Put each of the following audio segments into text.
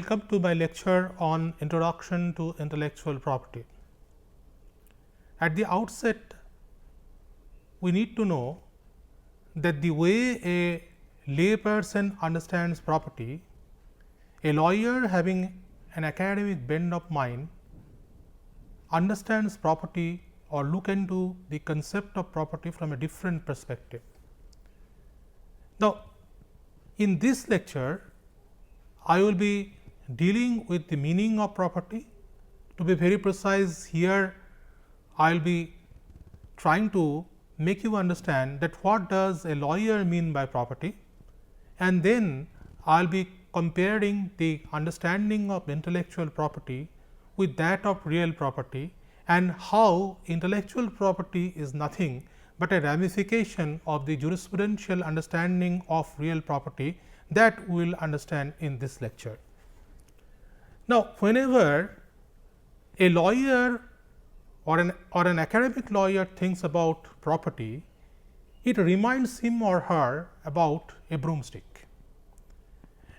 welcome to my lecture on Introduction to Intellectual Property. At the outset, we need to know that the way a layperson understands property, a lawyer having an academic bent of mind understands property or look into the concept of property from a different perspective. Now, in this lecture, I will be dealing with the meaning of property. To be very precise, here I will be trying to make you understand that what does a lawyer mean by property, and then I will be comparing the understanding of intellectual property with that of real property, and how intellectual property is nothing but a ramification of the jurisprudential understanding of real property that we will understand in this lecture. Now, whenever a lawyer or an academic lawyer thinks about property, it reminds him or her about a broomstick.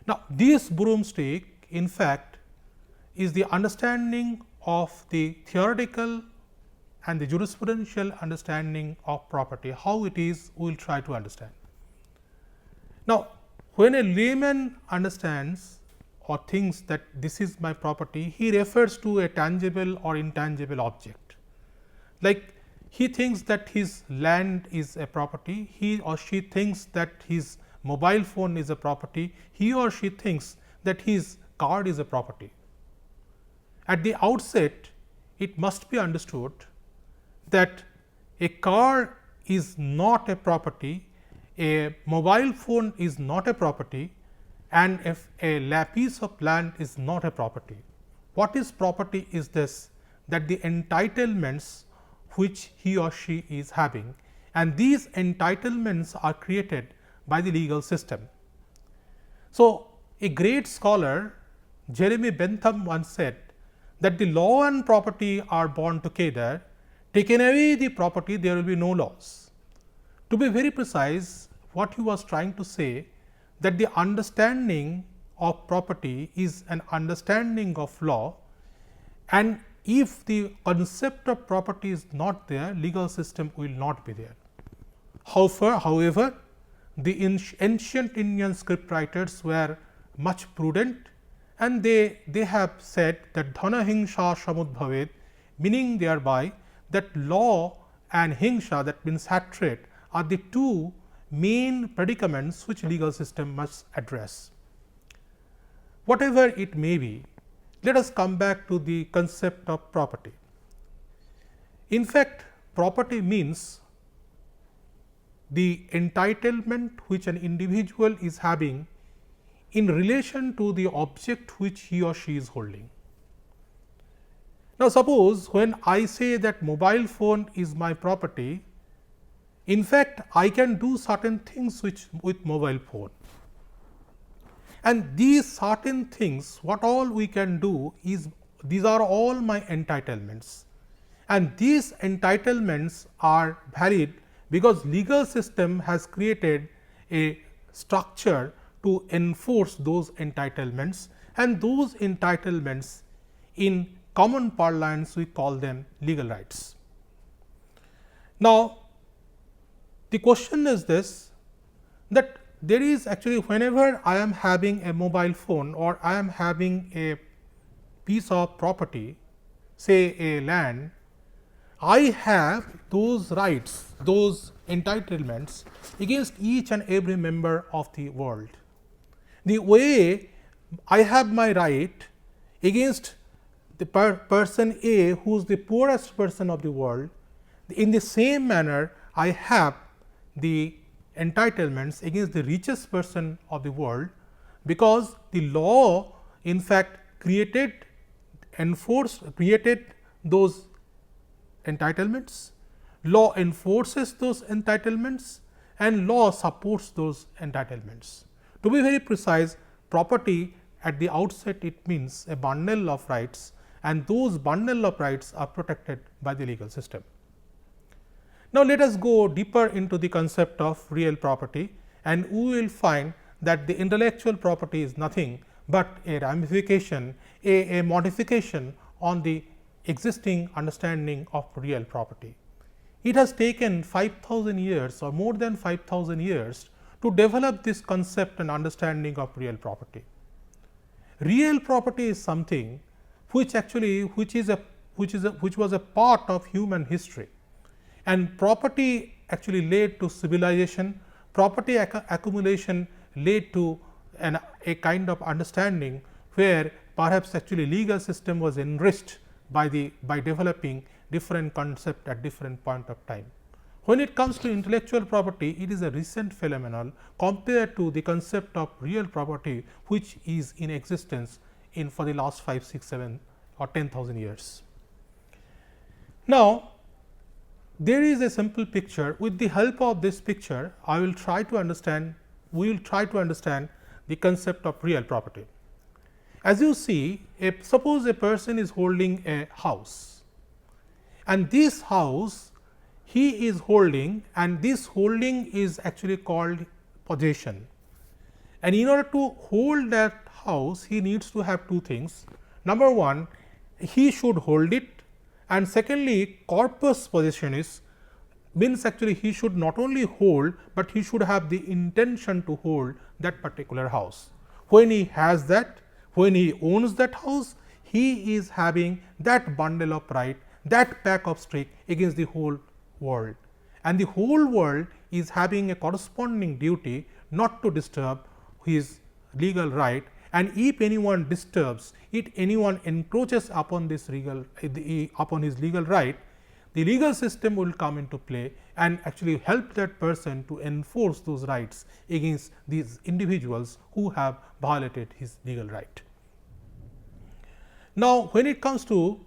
Now, this broomstick in fact is the understanding of the theoretical and the jurisprudential understanding of property. How it is, we will try to understand. Now, when a layman understands or thinks that this is my property, he refers to a tangible or intangible object. Like he thinks that his land is a property, he or she thinks that his mobile phone is a property, he or she thinks that his car is a property. At the outset, it must be understood that a car is not a property, a mobile phone is not a property, and if a piece of land is not a property. What is property is this, that the entitlements which he or she is having, and these entitlements are created by the legal system. So, a great scholar, Jeremy Bentham, once said that the law and property are born together. Taken away the property, there will be no laws. To be very precise, what he was trying to say, that the understanding of property is an understanding of law, and if the concept of property is not there, legal system will not be there. However, the ancient Indian script writers were much prudent, and they have said that dhana hingsha samudbhavet, meaning thereby that law and hingsha, that means hatred, are the two main predicaments which legal system must address. Whatever it may be, let us come back to the concept of property. In fact, property means the entitlement which an individual is having in relation to the object which he or she is holding. Now, suppose when I say that mobile phone is my property, in fact, I can do certain things with mobile phone, and these certain things, what all we can do is, these are all my entitlements, and these entitlements are valid because legal system has created a structure to enforce those entitlements, and those entitlements in common parlance we call them legal rights. Now, the question is this, that there is actually, whenever I am having a mobile phone or I am having a piece of property, say a land, I have those rights, those entitlements against each and every member of the world. The way I have my right against the person A, who is the poorest person of the world, in the same manner I have the entitlements against the richest person of the world, because the law in fact created those entitlements, law enforces those entitlements, and law supports those entitlements. To be very precise, property at the outset, it means a bundle of rights, and those bundle of rights are protected by the legal system. Now, let us go deeper into the concept of real property, and we will find that the intellectual property is nothing but a ramification, a modification on the existing understanding of real property. It has taken 5000 years or more than 5000 years to develop this concept and understanding of real property. Real property is something which actually which was a part of human history, and property actually led to civilization. Property accumulation led to a kind of understanding where perhaps actually legal system was enriched by developing different concept at different point of time. When it comes to intellectual property, it is a recent phenomenon compared to the concept of real property, which is in existence in for the last 5, 6, 7 or 10,000 years. Now, there is a simple picture. With the help of this picture, I will try to understand, we will try to understand the concept of real property. As you see, suppose a person is holding a house, and this house he is holding, and this holding is actually called possession. And in order to hold that house, he needs to have two things. Number one, he should hold it, and secondly, corpus possessionis means actually he should not only hold, but he should have the intention to hold that particular house. When he has that, when he owns that house, he is having that bundle of right, that pack of stake against the whole world, and the whole world is having a corresponding duty not to disturb his legal right, and if anyone disturbs it, anyone encroaches upon this upon his legal right, the legal system will come into play and actually help that person to enforce those rights against these individuals who have violated his legal right. Now, when it comes to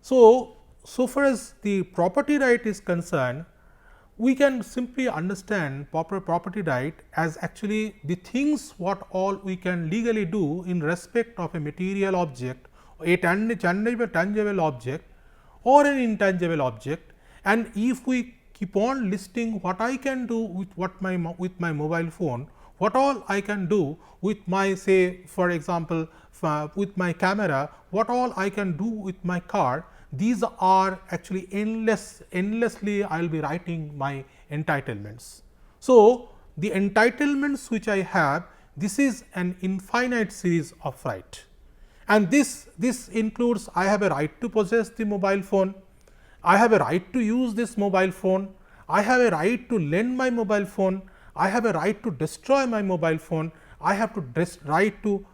so far as the property right is concerned, we can simply understand property right as actually the things what all we can legally do in respect of a material object, a tangible object or an intangible object. And if we keep on listing what I can do with my mobile phone, what all I can do with my, say for example, with my camera, what all I can do with my car, these are actually endlessly I will be writing my entitlements. So, the entitlements which I have, this is an infinite series of right, and this includes I have a right to possess the mobile phone, I have a right to use this mobile phone, I have a right to lend my mobile phone, I have a right to destroy my mobile phone, I have to right to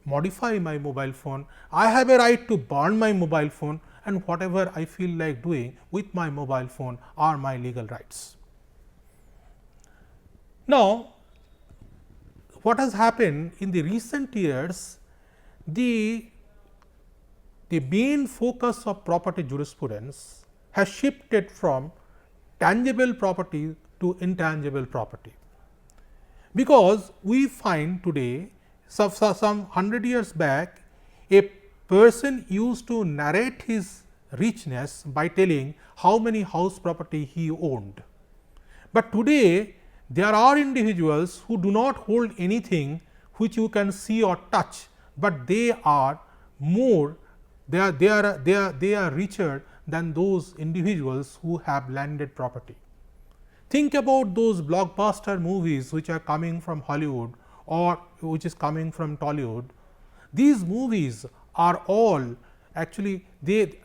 modify my mobile phone, I have a right to burn my mobile phone, and whatever I feel like doing with my mobile phone are my legal rights. Now, what has happened in the recent years, the main focus of property jurisprudence has shifted from tangible property to intangible property, because we find today some 100 years back a person used to narrate his richness by telling how many house property he owned. But today there are individuals who do not hold anything which you can see or touch, but they are more, they are richer than those individuals who have landed property. Think about those blockbuster movies which are coming from Hollywood or which is coming from Tollywood. These movies are all actually the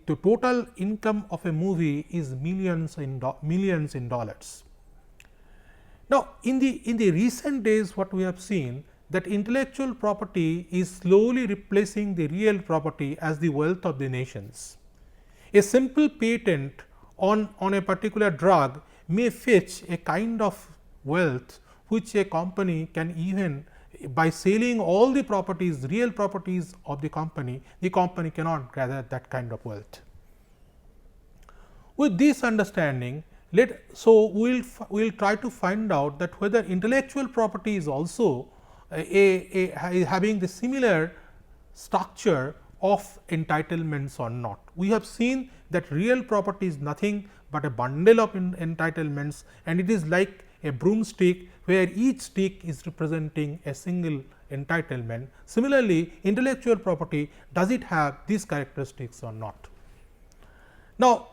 total income of a movie is millions in dollars. Now, in the recent days what we have seen that intellectual property is slowly replacing the real property as the wealth of the nations. A simple patent on a particular drug may fetch a kind of wealth which a company can even, by selling all the properties, real properties of the company cannot gather that kind of wealth. With this understanding, we will try to find out that whether intellectual property is also having the similar structure of entitlements or not. We have seen that real property is nothing but a bundle of entitlements, and it is like a broomstick where each stick is representing a single entitlement. Similarly, intellectual property, does it have these characteristics or not? Now,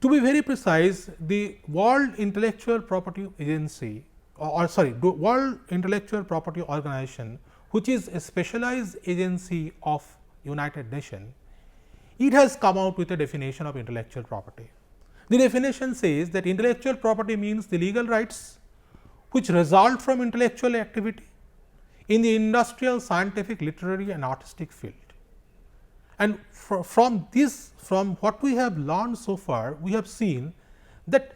to be very precise, the World Intellectual Property Agency or sorry, World Intellectual Property Organization, which is a specialized agency of United Nations, it has come out with a definition of intellectual property. The definition says that intellectual property means the legal rights which result from intellectual activity in the industrial, scientific, literary and artistic field. And from this, from what we have learned so far, we have seen that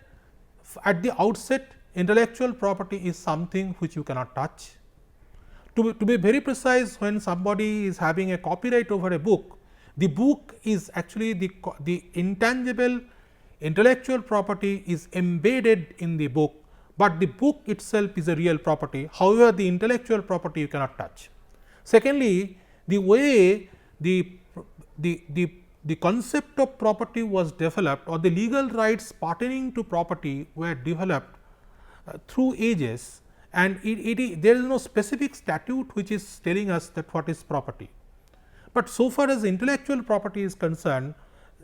at the outset intellectual property is something which you cannot touch. To be very precise, when somebody is having a copyright over a book, the book is actually the intangible intellectual property is embedded in the book, but the book itself is a real property. However, the intellectual property you cannot touch. Secondly, the way the concept of property was developed or the legal rights pertaining to property were developed through ages, and there is no specific statute which is telling us that what is property. But so far as intellectual property is concerned,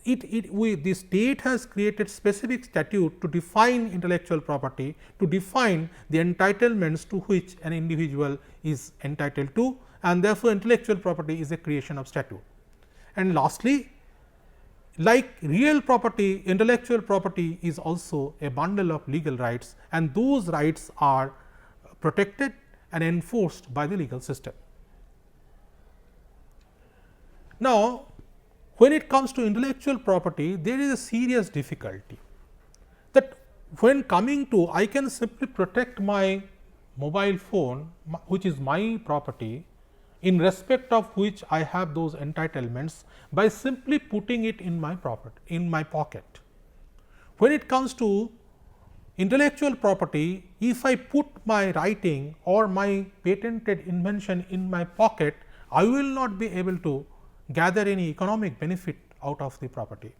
the state has created specific statute to define intellectual property, to define the entitlements to which an individual is entitled to, and therefore, intellectual property is a creation of statute. And lastly, like real property, intellectual property is also a bundle of legal rights, and those rights are protected and enforced by the legal system. Now, when it comes to intellectual property, there is a serious difficulty that when coming to, I can simply protect my mobile phone, which is my property, in respect of which I have those entitlements, by simply putting it in my pocket. When it comes to intellectual property, if I put my writing or my patented invention in my pocket, I will not be able to gather any economic benefit out of the property.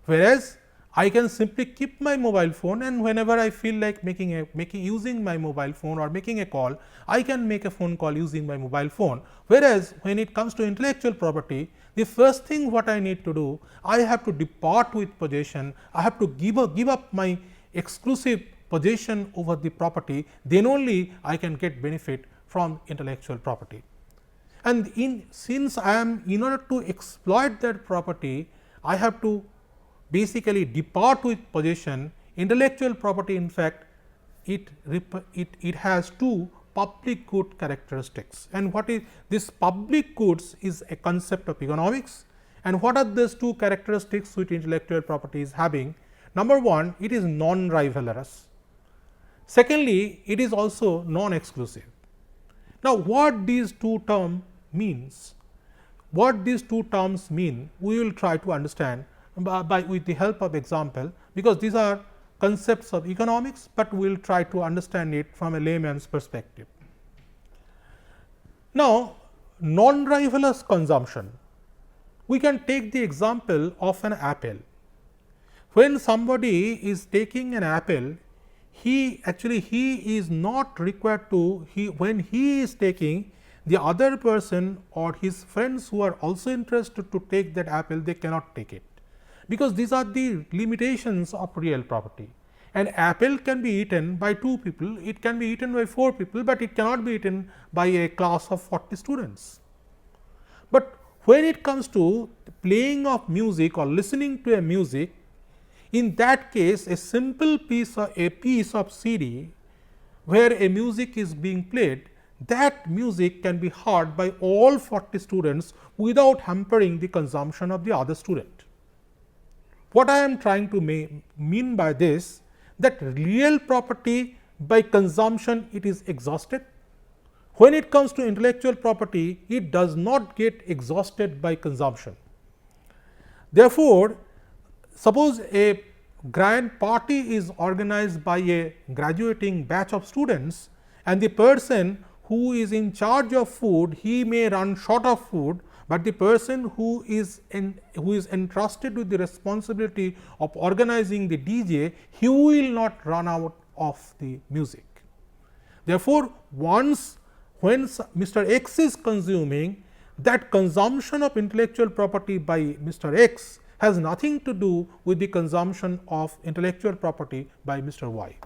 Whereas, I can simply keep my mobile phone, and whenever I feel like using my mobile phone or making a call, I can make a phone call using my mobile phone. Whereas, when it comes to intellectual property, the first thing what I need to do, I have to depart with possession, I have to give up my exclusive possession over the property, then only I can get benefit from intellectual property. And since I am, in order to exploit that property, I have to basically depart with possession. Intellectual property, in fact, it has two public good characteristics, and what is this public goods is a concept of economics. And what are these two characteristics which intellectual property is having? Number one, it is non-rivalrous. Secondly, it is also non-exclusive. Now, what these two terms means? What these two terms mean, we will try to understand with the help of example, because these are concepts of economics, but we will try to understand it from a layman's perspective. Now, non-rivalrous consumption, we can take the example of an apple. When somebody is taking an apple, he is not required to, when he is taking, the other person or his friends who are also interested to take that apple, they cannot take it, because these are the limitations of real property. An apple can be eaten by 2 people, it can be eaten by 4 people, but it cannot be eaten by a class of 40 students. But when it comes to playing of music or listening to a music, in that case a simple piece of CD where a music is being played, that music can be heard by all 40 students without hampering the consumption of the other student. What I am trying to mean by this, that real property by consumption it is exhausted. When it comes to intellectual property, it does not get exhausted by consumption. Therefore, suppose a grand party is organized by a graduating batch of students, and the person who is in charge of food, he may run short of food, but the person who is entrusted with the responsibility of organizing the DJ, he will not run out of the music. Therefore, once when Mr. X is consuming, that consumption of intellectual property by Mr. X has nothing to do with the consumption of intellectual property by Mr. Y.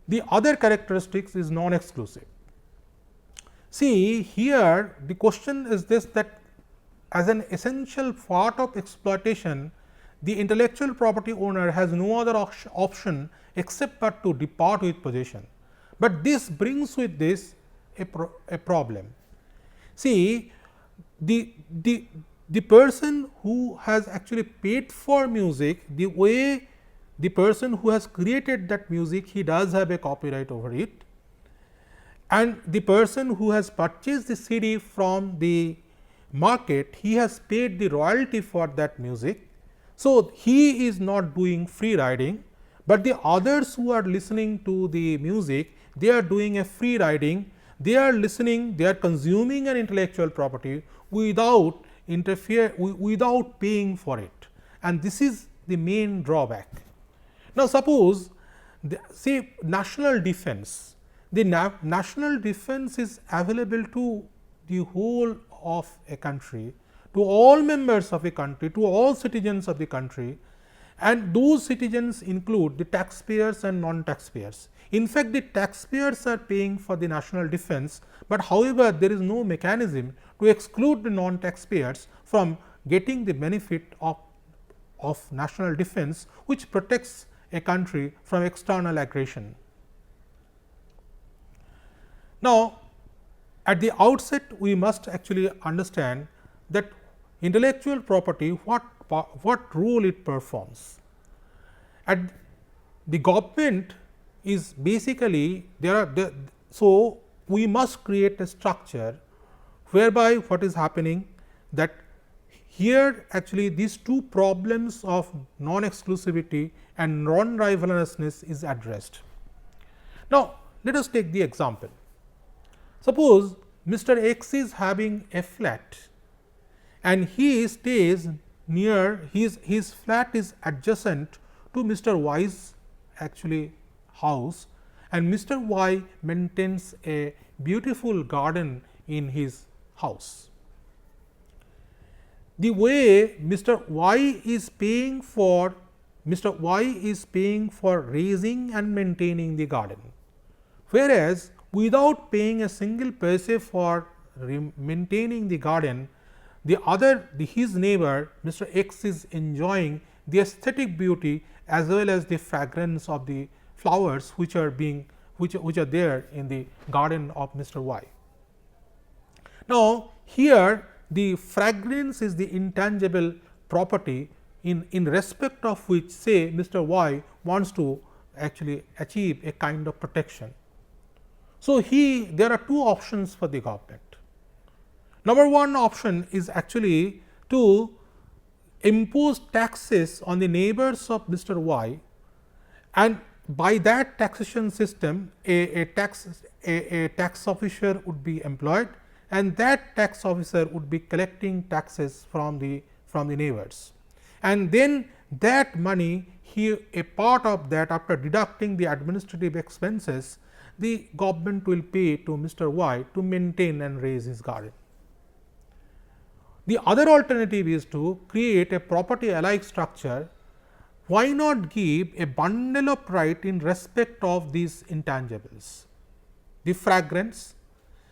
The other characteristics is non-exclusive. See, here the question is this, that as an essential part of exploitation, the intellectual property owner has no other option except but to depart with possession. But this brings with this a problem. See, the person who has actually paid for music, the way the person who has created that music, he does have a copyright over it, and the person who has purchased the CD from the market, he has paid the royalty for that music. So, he is not doing free riding, but the others who are listening to the music, they are doing a free riding, they are listening, they are consuming an intellectual property without without paying for it, and this is the main drawback. Now, suppose say national defense, the national defense is available to the whole of a country, to all members of a country, to all citizens of the country, and those citizens include the taxpayers and non-taxpayers. In fact, the taxpayers are paying for the national defense, but however, there is no mechanism to exclude the non-taxpayers from getting the benefit of national defense, which protects a country from external aggression. Now, at the outset, we must actually understand that intellectual property, what role it performs. At the government is basically so we must create a structure whereby what is happening, that here actually these two problems of non-exclusivity and non-rivalousness is addressed. Now, let us take the example. Suppose Mr. X is having a flat and he stays near, his flat is adjacent to Mr. Y's actually house, and Mr. Y maintains a beautiful garden in his house. The way Mr. Y is paying for raising and maintaining the garden, whereas without paying a single paise for maintaining the garden, his neighbor Mr. X is enjoying the aesthetic beauty as well as the fragrance of the flowers which are there in the garden of Mr. Y. Now, here the fragrance is the intangible property in respect of which, say, Mr. Y wants to actually achieve a kind of protection. So, there are two options for the government. Number one option is actually to impose taxes on the neighbors of Mr. Y, and by that taxation system a tax officer would be employed, and that tax officer would be collecting taxes from the neighbors, and then that money, a part of that, after deducting the administrative expenses, the government will pay to Mr. Y to maintain and raise his garden. The other alternative is to create a property alike structure. Why not give a bundle of right in respect of these intangibles, the fragrance,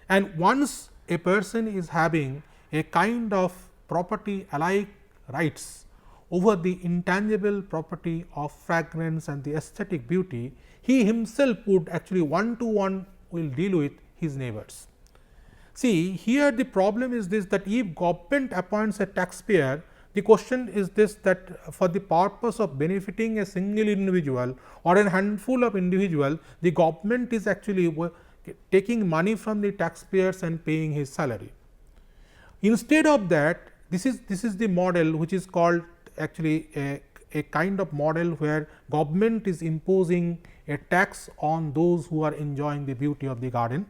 and once a person is having a kind of property alike rights over the intangible property of fragrance and the aesthetic beauty, he himself would actually one to one will deal with his neighbors. See, here the problem is this, that if government appoints a taxpayer, the question is this, that for the purpose of benefiting a single individual or a handful of individual, the government is actually taking money from the taxpayers and paying his salary. Instead of that, this is the model which is called actually a kind of model where government is imposing a tax on those who are enjoying the beauty of the garden.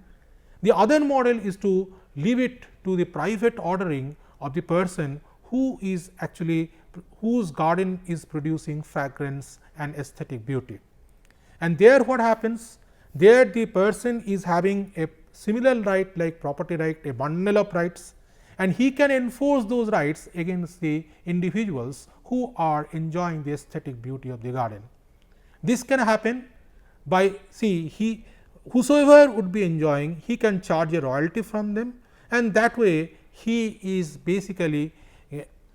The other model is to leave it to the private ordering of the person who is actually, whose garden is producing fragrance and aesthetic beauty. And there what happens, there the person is having a similar right like property right, a bundle of rights, and he can enforce those rights against the individuals who are enjoying the aesthetic beauty of the garden. This can happen by, see, he whosoever would be enjoying, he can charge a royalty from them, and that way he is basically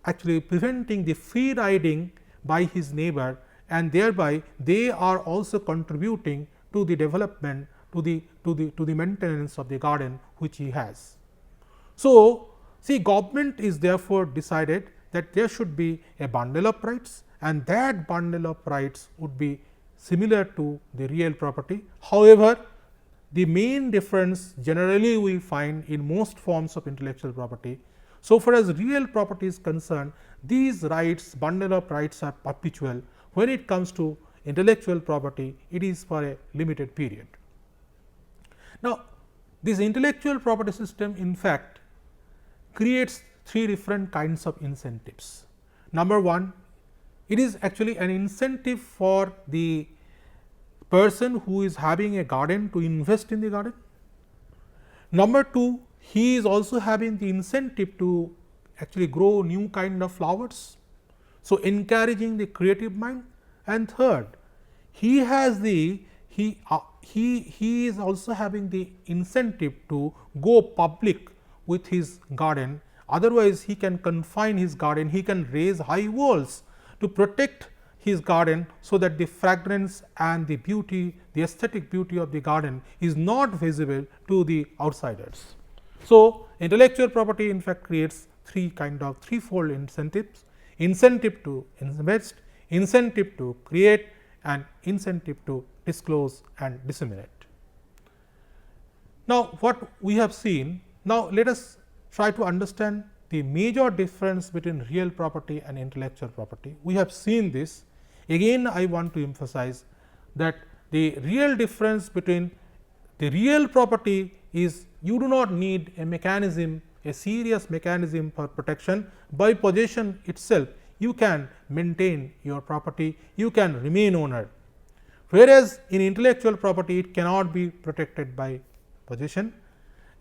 actually preventing the free riding by his neighbor, and thereby they are also contributing to the development, to the maintenance of the garden which he has. So, see, government is therefore decided that there should be a bundle of rights, and that bundle of rights would be similar to the real property. However, the main difference generally we find in most forms of intellectual property. So far as real property is concerned, these rights, bundle of rights are perpetual. When it comes to intellectual property, it is for a limited period. Now, this intellectual property system in fact creates three different kinds of incentives. Number one, it is actually an incentive for the person who is having a garden to invest in the garden. Number two, he is also having the incentive to actually grow new kind of flowers. So, encouraging the creative mind. And third, he has the he is also having the incentive to go public with his garden. Otherwise, he can confine his garden, he can raise high walls to protect his garden, so that the fragrance and the beauty, the aesthetic beauty of the garden is not visible to the outsiders. So, intellectual property in fact creates threefold incentives: incentive to invest, incentive to create, and incentive to disclose and disseminate. Now, what we have seen, now let us try to understand the major difference between real property and intellectual property. We have seen this. Again, I want to emphasize that the real difference between the real property is you do not need a mechanism, a serious mechanism for protection. By possession itself, you can maintain your property, you can remain owner. Whereas, in intellectual property, it cannot be protected by possession,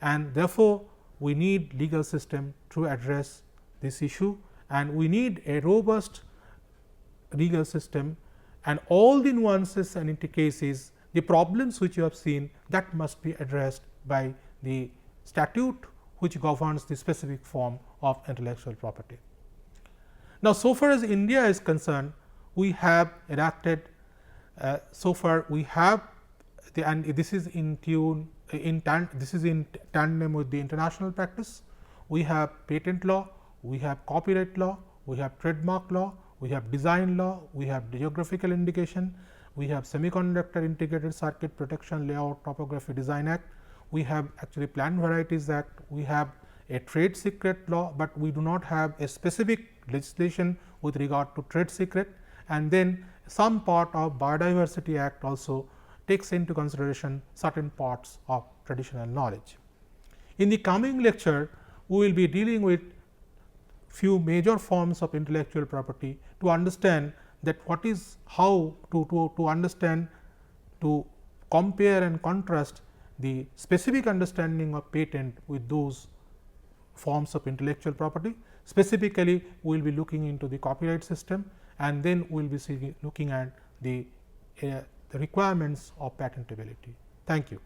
and therefore, we need legal system to address this issue, and we need a robust legal system, and all the nuances and intricacies, the problems which you have seen, that must be addressed by the statute which governs the specific form of intellectual property. Now, so far as India is concerned, we have enacted, so far we have the, and this is in tune this is in tandem with the international practice. We have patent law, we have copyright law, we have trademark law, we have design law, we have geographical indication, we have Semiconductor Integrated Circuit Protection Layout Topography Design Act, we have actually Plant Varieties Act, we have a trade secret law, but we do not have a specific legislation with regard to trade secret, and then some part of Biodiversity Act also takes into consideration certain parts of traditional knowledge. In the coming lecture, we will be dealing with few major forms of intellectual property to understand that what is how to understand, to compare and contrast the specific understanding of patent with those forms of intellectual property. Specifically, we will be looking into the copyright system, and then we will be looking at the requirements of patentability. Thank you.